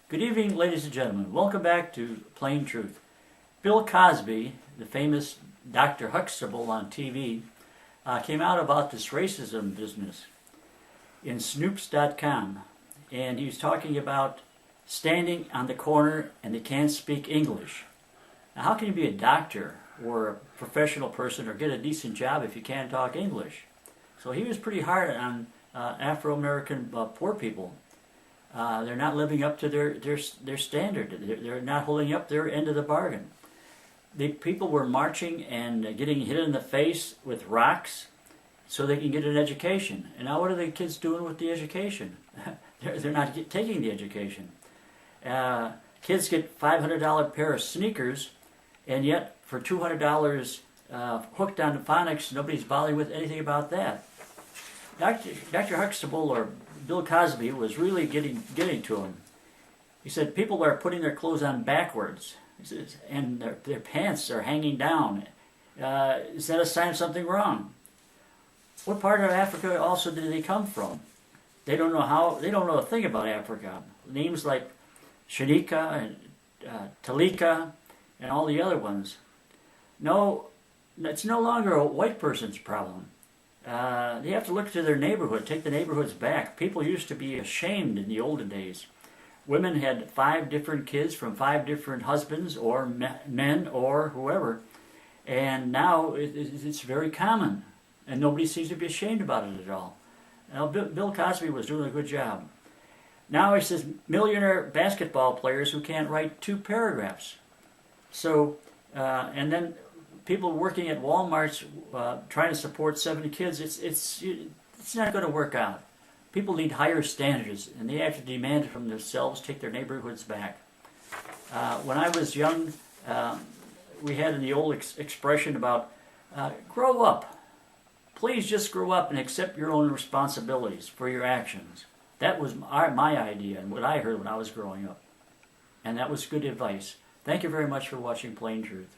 Good evening, ladies and gentlemen. Welcome back to Plain Truth. Bill Cosby, the famous Dr. Huxtable on TV, came out about this racism business in Snoops.com. And he was talking about standing on the corner and they can't speak English. Now, how can you be a doctor or a professional person or get a decent job if you can't talk English? So he was pretty hard on Afro-American poor people. They're not living up to their standard. They're not holding up their end of the bargain. The people were marching and getting hit in the face with rocks so they can get an education. And now what are the kids doing with the education? They're not taking the education. Kids get $500 pair of sneakers, and yet for $200 hooked on phonics, nobody's bothering with anything about that. Dr. Huxtable, or Bill Cosby, was really getting to him. He said people are putting their clothes on backwards, and their pants are hanging down. Is that a sign of something wrong? What part of Africa also did they come from? They don't know a thing about Africa. Names like Shanika and Talika and all the other ones. No, it's no longer a white person's problem. They have to look to their neighborhood, take the neighborhoods back. People used to be ashamed in the olden days. Women had 5 different kids from 5 different husbands or men or whoever, and now it's very common, and nobody seems to be ashamed about it at all. Now, Bill Cosby was doing a good job. Now he says millionaire basketball players who can't write 2 paragraphs. So, and then people working at Walmart's trying to support 7 kids, it's not going to work out. People need higher standards, and they have to demand it from themselves, take their neighborhoods back. When I was young, we had the old expression about grow up. Please just grow up and accept your own responsibilities for your actions. That was my idea and what I heard when I was growing up. And that was good advice. Thank you very much for watching Plain Truth.